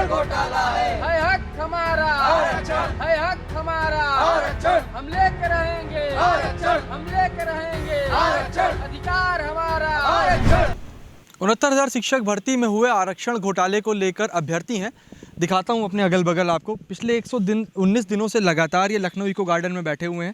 घोटाला है हक हमारा आरक्षण, है हक हमारा आरक्षण, हम लेके रहेंगे आरक्षण, हम लेके रहेंगे आरक्षण, अधिकार हमारा आरक्षण। 69,000 शिक्षक भर्ती में हुए आरक्षण घोटाले को लेकर अभ्यर्थी हैं। दिखाता हूं अपने अगल बगल आपको। पिछले 119 दिनों से लगातार ये लखनऊ इको गार्डन में बैठे हुए हैं।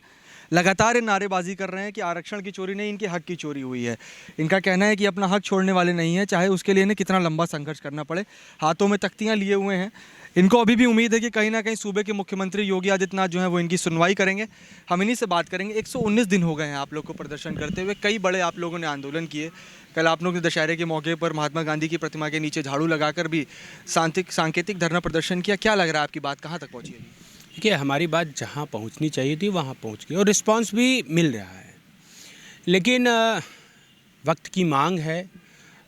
लगातार ये नारेबाजी कर रहे हैं कि आरक्षण की चोरी नहीं, इनके हक की चोरी हुई है। इनका कहना है कि अपना हक छोड़ने वाले नहीं है, चाहे उसके लिए इन्हें कितना लंबा संघर्ष करना पड़े। हाथों में तख्तियाँ लिए हुए हैं। इनको अभी भी उम्मीद है कि कहीं ना कहीं सूबे के मुख्यमंत्री योगी आदित्यनाथ जो हैं वो इनकी सुनवाई करेंगे। हम इन्हीं से बात करेंगे। 119 दिन हो गए हैं आप लोग को प्रदर्शन करते हुए। कई बड़े आप लोगों ने आंदोलन किए। कल आप लोग ने दशहरे के मौके पर महात्मा गांधी की प्रतिमा के नीचे झाड़ू लगाकर भी सांकेतिक धरना प्रदर्शन किया। क्या लग रहा है आपकी बात कहाँ तक पहुँची है? देखिए, हमारी बात जहाँ पहुँचनी चाहिए थी वहाँ पहुँच गई और रिस्पांस भी मिल रहा है, लेकिन वक्त की मांग है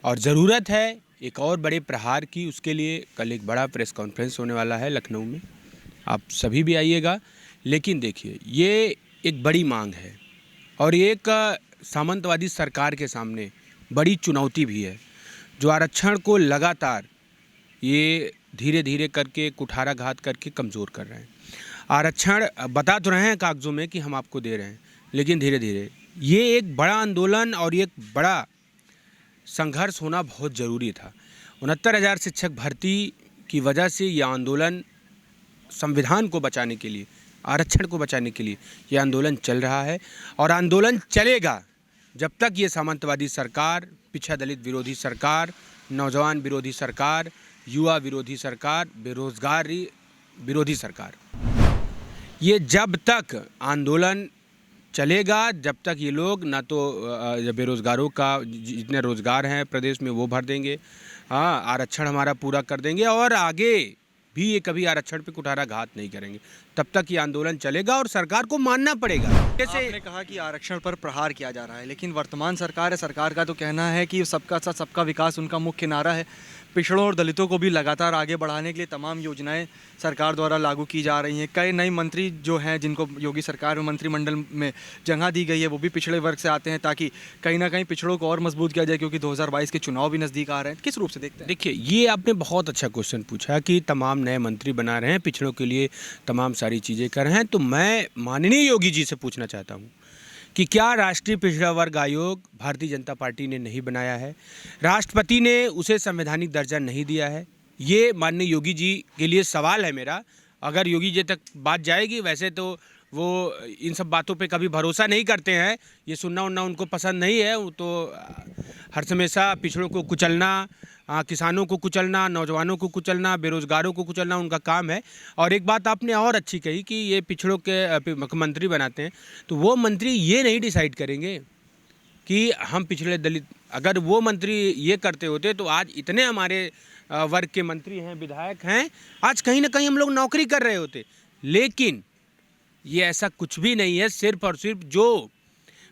और ज़रूरत है एक और बड़े प्रहार की। उसके लिए कल एक बड़ा प्रेस कॉन्फ्रेंस होने वाला है लखनऊ में, आप सभी भी आइएगा। लेकिन देखिए, ये एक बड़ी मांग है और एक सामंतवादी सरकार के सामने बड़ी चुनौती भी है, जो आरक्षण को लगातार ये धीरे धीरे करके कुठाराघात करके कमज़ोर कर रहे हैं। आरक्षण बता तो रहे हैं कागज़ों में कि हम आपको दे रहे हैं, लेकिन धीरे धीरे ये एक बड़ा आंदोलन और एक बड़ा संघर्ष होना बहुत ज़रूरी था। 69,000 शिक्षक भर्ती की वजह से ये आंदोलन संविधान को बचाने के लिए, आरक्षण को बचाने के लिए ये आंदोलन चल रहा है और आंदोलन चलेगा जब तक ये सामंतवादी सरकार, पिछड़ा दलित विरोधी सरकार, नौजवान विरोधी सरकार, युवा विरोधी सरकार, बेरोजगारी विरोधी सरकार, ये जब तक आंदोलन चलेगा, जब तक ये लोग ना तो बेरोज़गारों का जितने रोज़गार हैं प्रदेश में वो भर देंगे, आरक्षण हमारा पूरा कर देंगे और आगे भी ये कभी आरक्षण पे कुठाराघात नहीं करेंगे, तब तक ये आंदोलन चलेगा और सरकार को मानना पड़ेगा। जैसे आपने कहा कि आरक्षण पर प्रहार किया जा रहा है, लेकिन वर्तमान सरकार है, सरकार का तो कहना है कि सबका साथ सबका विकास उनका मुख्य नारा है। पिछड़ों और दलितों को भी लगातार आगे बढ़ाने के लिए तमाम योजनाएं सरकार द्वारा लागू की जा रही हैं। कई नए मंत्री जो हैं, जिनको योगी सरकार में मंत्रिमंडल में जगह दी गई है, वो भी पिछड़े वर्ग से आते हैं, ताकि कहीं ना कहीं पिछड़ों को और मजबूत किया जाए, क्योंकि 2022 के चुनाव भी नज़दीक आ रहे हैं। किस रूप से देखते हैं? देखिए, ये आपने बहुत अच्छा क्वेश्चन पूछा कि तमाम नए मंत्री बना रहे हैं, पिछड़ों के लिए तमाम सारी चीज़ें कर रहे हैं। तो मैं माननीय योगी जी से पूछना चाहता हूँ कि क्या राष्ट्रीय पिछड़ा वर्ग आयोग भारतीय जनता पार्टी ने नहीं बनाया है? राष्ट्रपति ने उसे संवैधानिक दर्जा नहीं दिया है? ये माननीय योगी जी के लिए सवाल है मेरा। अगर योगी जी तक बात जाएगी, वैसे तो वो इन सब बातों पे कभी भरोसा नहीं करते हैं, ये सुनना उनना उनको पसंद नहीं है। वो तो हर हमेशा पिछड़ों को कुचलना, किसानों को कुचलना, नौजवानों को कुचलना, बेरोज़गारों को कुचलना उनका काम है। और एक बात आपने और अच्छी कही कि ये पिछड़ों के मुख्यमंत्री बनाते हैं, तो वो मंत्री ये नहीं डिसाइड करेंगे कि हम पिछड़े दलित, अगर वो मंत्री ये करते होते तो आज इतने हमारे वर्ग के मंत्री हैं, विधायक हैं, आज कहीं ना कहीं हम लोग नौकरी कर रहे होते। लेकिन ये ऐसा कुछ भी नहीं है। सिर्फ और सिर्फ जो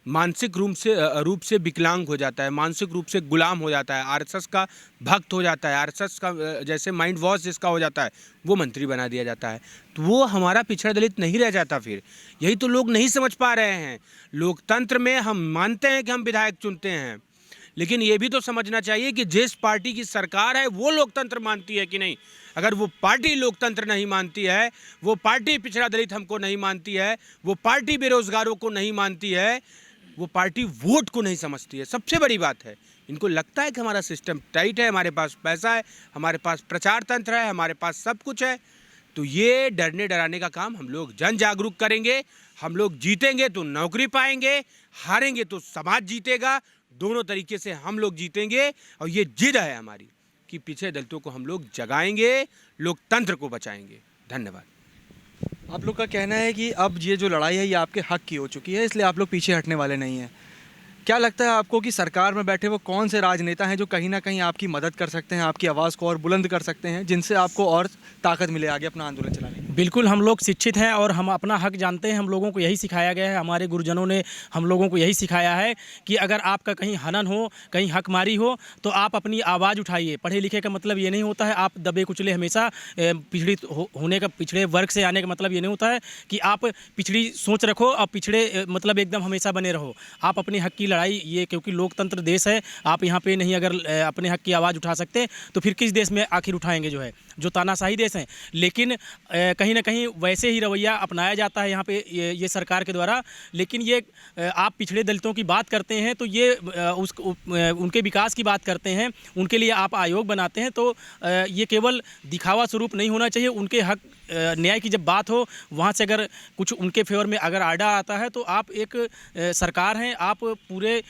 मानसिक रूप से विकलांग हो जाता है, मानसिक रूप से गुलाम हो जाता है, आरएसएस का भक्त हो जाता है, आरएसएस का जैसे माइंड वॉश जिसका हो जाता है, वो मंत्री बना दिया जाता है। तो वो हमारा पिछड़ा दलित नहीं रह जाता। फिर यही तो लोग नहीं समझ पा रहे हैं। लोकतंत्र में हम मानते हैं कि हम विधायक चुनते हैं, लेकिन ये भी तो समझना चाहिए कि जिस पार्टी की सरकार है वो लोकतंत्र मानती है कि नहीं। अगर वो पार्टी लोकतंत्र नहीं मानती है, वो पार्टी पिछड़ा दलित हमको नहीं मानती है, वो पार्टी बेरोजगारों को नहीं मानती है, वो पार्टी वोट को नहीं समझती है। सबसे बड़ी बात है, इनको लगता है कि हमारा सिस्टम टाइट है, हमारे पास पैसा है, हमारे पास प्रचार तंत्र है, हमारे पास सब कुछ है। तो ये डरने डराने का काम हम लोग जन जागरूक करेंगे। हम लोग जीतेंगे तो नौकरी पाएंगे, हारेंगे तो समाज जीतेगा। दोनों तरीके से हम लोग जीतेंगे और ये जिद है हमारी कि पिछड़े दलितों को हम लोग जगाएंगे, लोकतंत्र को बचाएंगे। धन्यवाद। आप लोग का कहना है कि अब ये जो लड़ाई है ये आपके हक की हो चुकी है, इसलिए आप लोग पीछे हटने वाले नहीं हैं। क्या लगता है आपको कि सरकार में बैठे वो कौन से राजनेता हैं जो कहीं ना कहीं आपकी मदद कर सकते हैं, आपकी आवाज़ को और बुलंद कर सकते हैं, जिनसे आपको और ताकत मिले आगे अपना आंदोलन चलाने की? बिल्कुल, हम लोग शिक्षित हैं और हम अपना हक जानते हैं। हम लोगों को यही सिखाया गया है, हमारे गुरुजनों ने हम लोगों को यही सिखाया है कि अगर आपका कहीं हनन हो, कहीं हकमारी हो, तो आप अपनी आवाज़ उठाइए। पढ़े लिखे का मतलब ये नहीं होता है आप दबे कुचले हमेशा पिछड़ी होने का, पिछड़े वर्ग से आने का मतलब ये नहीं होता है कि आप पिछड़ी सोच रखो और पिछड़े मतलब एकदम हमेशा बने रहो। आप अपनी हक की लड़ाई, ये क्योंकि लोकतंत्र देश है, आप यहाँ पे नहीं अगर अपने हक की आवाज़ उठा सकते तो फिर किस देश में आखिर उठाएंगे जो है। जो तानाशाही देश हैं, लेकिन कहीं ना कहीं वैसे ही रवैया अपनाया जाता है यहाँ पे ये सरकार के द्वारा। लेकिन ये आप पिछड़े दलितों की बात करते हैं तो ये उनके विकास की बात करते हैं, उनके लिए आप आयोग बनाते हैं, तो ये केवल दिखावा स्वरूप नहीं होना चाहिए। उनके हक न्याय की जब बात हो, वहाँ से अगर कुछ उनके फेवर में अगर आर्डर आता है तो आप एक सरकार हैं, आप पूरे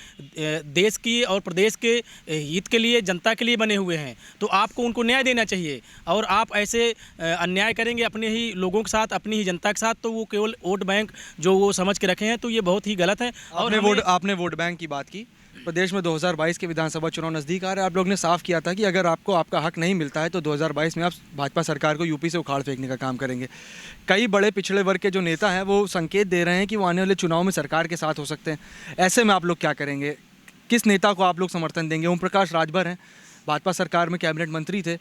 देश की और प्रदेश के हित के लिए, जनता के लिए बने हुए हैं, तो आपको उनको न्याय देना चाहिए। और आप ऐसे अन्याय करेंगे अपने ही लोगों के साथ, अपनी ही जनता के साथ, तो वो केवल वोट बैंक जो वो समझ के रखे हैं, तो ये बहुत ही गलत है। और आपने वोट बैंक की बात की। प्रदेश में 2022 के विधानसभा चुनाव नज़दीक आ रहे हैं। आप लोग ने साफ किया था कि अगर आपको आपका हक नहीं मिलता है तो 2022 में आप भाजपा सरकार को यूपी से उखाड़ फेंकने का काम करेंगे। कई बड़े पिछड़े वर्ग के जो नेता हैं वो संकेत दे रहे हैं कि वो आने वाले चुनाव में सरकार के साथ हो सकते हैं। ऐसे में आप लोग क्या करेंगे? किस नेता को आप लोग समर्थन देंगे? ओम प्रकाश राजभर हैं, भाजपा सरकार में कैबिनेट मंत्री थे,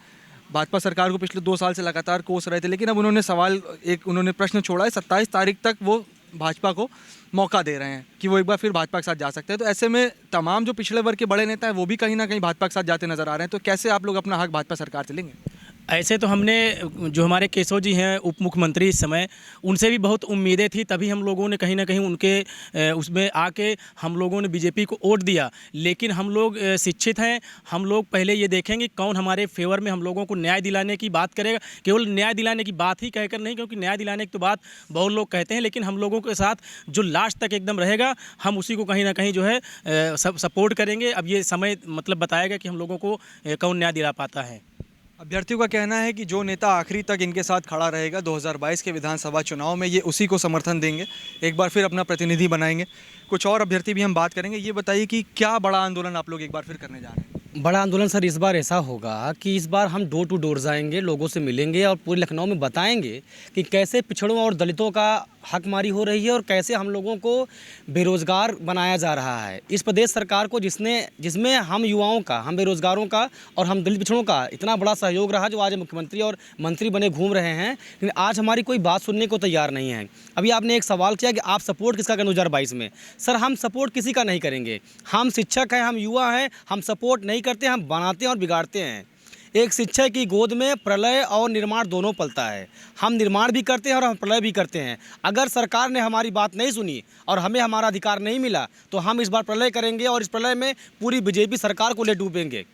भाजपा सरकार को पिछले 2 साल से लगातार कोस रहे थे, लेकिन अब उन्होंने प्रश्न छोड़ा है, 27 तारीख तक वो भाजपा को मौका दे रहे हैं कि वो एक बार फिर भाजपा के साथ जा सकते हैं। तो ऐसे में तमाम जो पिछड़े वर्ग के बड़े नेता हैं वो भी कहीं ना कहीं भाजपा के साथ जाते नजर आ रहे हैं। तो कैसे आप लोग अपना हक भाजपा सरकार से लेंगे? ऐसे तो हमने जो हमारे केशव जी हैं उप मुख्यमंत्री इस समय, उनसे भी बहुत उम्मीदें थी, तभी हम लोगों ने कहीं ना कहीं उनके उसमें आके हम लोगों ने बीजेपी को वोट दिया। लेकिन हम लोग शिक्षित हैं, हम लोग पहले ये देखेंगे कौन हमारे फेवर में हम लोगों को न्याय दिलाने की बात करेगा। केवल न्याय दिलाने की बात ही कहकर नहीं, क्योंकि न्याय दिलाने की तो बात बहुत लोग कहते हैं, लेकिन हम लोगों के साथ जो लास्ट तक एकदम रहेगा, हम उसी को कहीं ना कहीं जो है सपोर्ट करेंगे। अब ये समय मतलब बताएगा कि हम लोगों को कौन न्याय दिला पाता है। अभ्यर्थियों का कहना है कि जो नेता आखिरी तक इनके साथ खड़ा रहेगा 2022 के विधानसभा चुनाव में, ये उसी को समर्थन देंगे, एक बार फिर अपना प्रतिनिधि बनाएंगे। कुछ और अभ्यर्थी भी हम बात करेंगे। ये बताइए कि क्या बड़ा आंदोलन आप लोग एक बार फिर करने जा रहे हैं? बड़ा आंदोलन सर इस बार ऐसा होगा कि इस बार हम डोर टू डोर जाएंगे, लोगों से मिलेंगे और पूरे लखनऊ में बताएंगे कि कैसे पिछड़ों और दलितों का हकमारी हो रही है और कैसे हम लोगों को बेरोज़गार बनाया जा रहा है। इस प्रदेश सरकार को जिसमें हम युवाओं का, हम बेरोज़गारों का और हम दलित पिछड़ों का इतना बड़ा सहयोग रहा, जो आज मुख्यमंत्री और मंत्री बने घूम रहे हैं, लेकिन आज हमारी कोई बात सुनने को तैयार नहीं है। अभी आपने एक सवाल किया कि आप सपोर्ट किसका करें 2022 में। सर हम सपोर्ट किसी का नहीं करेंगे। हम शिक्षक हैं, हम युवा हैं, हम सपोर्ट नहीं करते, हम बनाते हैं और बिगाड़ते हैं। एक शिक्षक की गोद में प्रलय और निर्माण दोनों पलता है। हम निर्माण भी करते हैं और हम प्रलय भी करते हैं। अगर सरकार ने हमारी बात नहीं सुनी और हमें हमारा अधिकार नहीं मिला तो हम इस बार प्रलय करेंगे और इस प्रलय में पूरी बीजेपी सरकार को ले डूबेंगे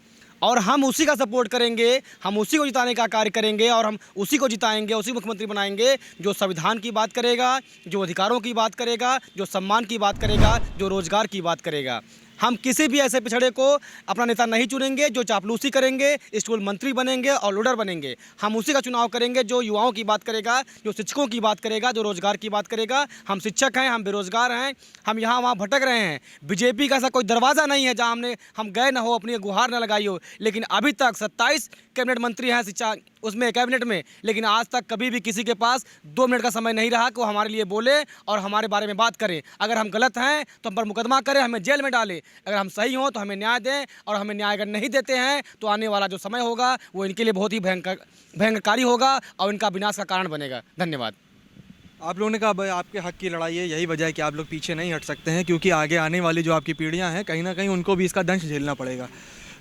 और हम उसी का सपोर्ट करेंगे, हम उसी को जिताने का कार्य करेंगे और हम उसी को जिताएंगे, उसी मुख्यमंत्री बनाएंगे जो संविधान की बात करेगा, जो अधिकारों की बात करेगा, जो सम्मान की बात करेगा, जो रोजगार की बात करेगा। हम किसी भी ऐसे पिछड़े को अपना नेता नहीं चुनेंगे जो चापलूसी करेंगे, स्कूल मंत्री बनेंगे और लीडर बनेंगे। हम उसी का चुनाव करेंगे जो युवाओं की बात करेगा, जो शिक्षकों की बात करेगा, जो रोजगार की बात करेगा। हम शिक्षक हैं, हम बेरोजगार हैं, हम यहाँ वहाँ भटक रहे हैं। बीजेपी का ऐसा कोई दरवाज़ा नहीं है जहाँ हम गए ना हो, अपनी गुहार ना लगाई हो। लेकिन अभी तक 27 कैबिनेट मंत्री हैं शिक्षा उसमें कैबिनेट में, लेकिन आज तक कभी भी किसी के पास 2 मिनट का समय नहीं रहा कि वो हमारे लिए बोले और हमारे बारे में बात करें। अगर हम गलत हैं तो हम पर मुकदमा करें, हमें जेल में डालें। अगर हम सही हों तो हमें न्याय दें और हमें न्याय अगर नहीं देते हैं तो आने वाला जो समय होगा वो इनके लिए बहुत ही भयंकरकारी होगा और इनका विनाश का कारण बनेगा। धन्यवाद। आप लोगों ने कहा भाई आपके हक की लड़ाई है, यही वजह है कि आप लोग पीछे नहीं हट सकते हैं, क्योंकि आगे आने वाली जो आपकी पीढ़ियां हैं कहीं ना कहीं उनको भी इसका दंश झेलना पड़ेगा।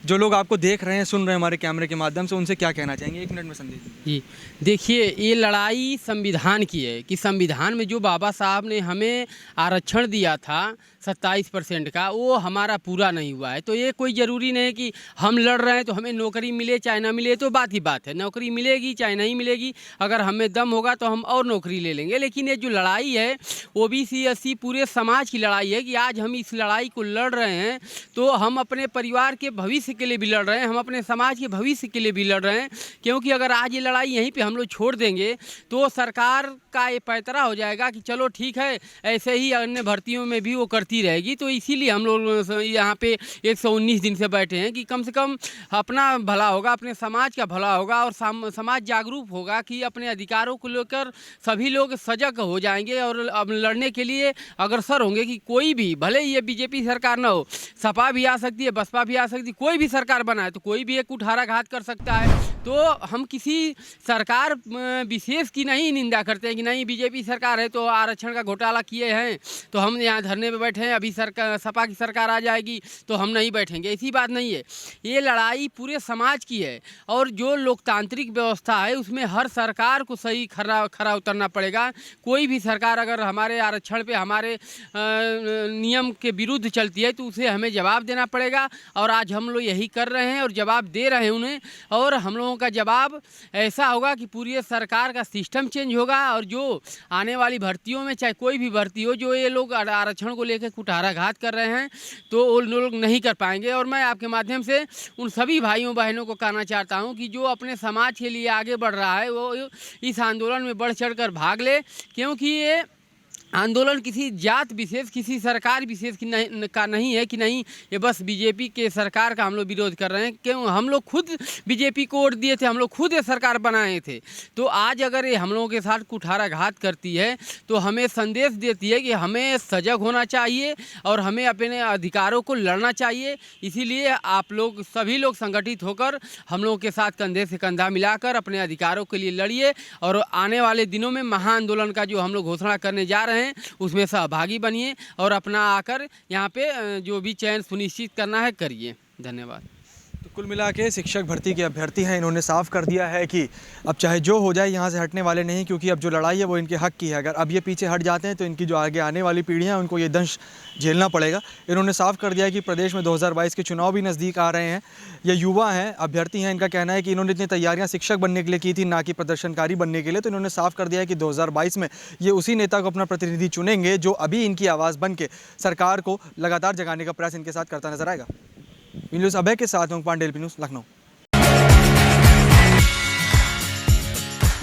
जो लोग आपको देख रहे हैं, सुन रहे हैं हमारे कैमरे के माध्यम से, उनसे क्या कहना चाहेंगे? 1 मिनट में संदेश जी देखिए, ये लड़ाई संविधान की है कि संविधान में जो बाबा साहब ने हमें आरक्षण दिया था 27% का, वो हमारा पूरा नहीं हुआ है। तो ये कोई ज़रूरी नहीं है कि हम लड़ रहे हैं तो हमें नौकरी मिले चाहे ना मिले, तो बात ही बात है। नौकरी मिलेगी चाहे नहीं मिलेगी, अगर हमें दम होगा तो हम और नौकरी ले लेंगे। लेकिन ये जो लड़ाई है OBC SC पूरे समाज की लड़ाई है कि आज हम इस लड़ाई को लड़ रहे हैं तो हम अपने परिवार के भविष्य के लिए भी लड़ रहे हैं, हम अपने समाज के भविष्य के लिए भी लड़ रहे हैं। क्योंकि अगर आज ये लड़ाई यहीं पे हम लोग छोड़ देंगे तो सरकार का ये पैतरा हो जाएगा कि चलो ठीक है, ऐसे ही अन्य भर्तियों में भी वो करती रहेगी। तो इसीलिए हम लोग यहाँ पे 119 दिन से बैठे हैं कि कम से कम अपना भला होगा, अपने समाज का भला होगा और समाज जागरूक होगा कि अपने अधिकारों को लेकर सभी लोग सजग हो जाएंगे और अब लड़ने के लिए अग्रसर होंगे कि कोई भी, भले ही ये बीजेपी सरकार ना हो, सपा भी आ सकती है, बसपा भी आ सकती है, कोई भी सरकार बनाए तो कोई भी एक कुठाराघात कर सकता है। तो हम किसी सरकार विशेष की नहीं निंदा करते हैं कि नहीं बीजेपी सरकार है तो आरक्षण का घोटाला किए हैं तो हम यहाँ धरने पे बैठे हैं, अभी सरकार सपा की सरकार आ जाएगी तो हम नहीं बैठेंगे, ऐसी बात नहीं है। ये लड़ाई पूरे समाज की है और जो लोकतांत्रिक व्यवस्था है उसमें हर सरकार को सही खरा उतरना पड़ेगा। कोई भी सरकार अगर हमारे आरक्षण पे हमारे नियम के विरुद्ध चलती है तो उसे हमें जवाब देना पड़ेगा और आज हम लोग यही कर रहे हैं और जवाब दे रहे हैं उन्हें। और हम लोगों का जवाब ऐसा होगा कि पूरी सरकार का सिस्टम चेंज होगा और जो आने वाली भर्तियों में चाहे कोई भी भर्ती हो जो ये लोग आरक्षण को लेकर कुठाराघात कर रहे हैं तो वो लोग नहीं कर पाएंगे। और मैं आपके माध्यम से उन सभी भाइयों बहनों को कहना चाहता हूँ कि जो अपने समाज के लिए आगे बढ़ रहा है वो इस आंदोलन में बढ़ चढ़कर भाग ले, क्योंकि ये आंदोलन किसी जात विशेष किसी सरकार विशेष का नहीं है कि नहीं ये बस बीजेपी के सरकार का हम लोग विरोध कर रहे हैं। क्यों हम लोग खुद बीजेपी को वोट दिए थे, हम लोग खुद ये सरकार बनाए थे। तो आज अगर ये हम लोगों के साथ कुठाराघात करती है तो हमें संदेश देती है कि हमें सजग होना चाहिए और हमें अपने अधिकारों को लड़ना चाहिए। इसीलिए आप लोग सभी लोग संगठित होकर हम लोगों के साथ कंधे से कंधा मिलाकर अपने अधिकारों के लिए लड़िए और आने वाले दिनों में महाआंदोलन का जो हम लोग घोषणा करने जा रहे हैं उसमें सहभागी बनिए और अपना आकर यहाँ पे जो भी चयन सुनिश्चित करना है करिए। धन्यवाद। तो कुल मिला के शिक्षक भर्ती के अभ्यर्थी हैं, इन्होंने साफ कर दिया है कि अब चाहे जो हो जाए यहाँ से हटने वाले नहीं, क्योंकि अब जो लड़ाई है वो इनके हक की है। अगर अब ये पीछे हट जाते हैं तो इनकी जो आगे आने वाली पीढ़ियाँ हैं उनको ये दंश झेलना पड़ेगा। इन्होंने साफ कर दिया है कि प्रदेश में 2022 के चुनाव भी नज़दीक आ रहे हैं। ये युवा हैं, अभ्यर्थी हैं, इनका कहना है कि इन्होंने इतनी तैयारियां शिक्षक बनने के लिए की थी, ना कि प्रदर्शनकारी बनने के लिए। तो इन्होंने साफ कर दिया है कि 2022 में ये उसी नेता को अपना प्रतिनिधि चुनेंगे जो अभी इनकी आवाज़ बन के सरकार को लगातार जगाने का प्रयास इनके साथ करता नजर आएगा। न्यूज़ अभय के साथ हूं, पांडेल न्यूज़ लखनऊ।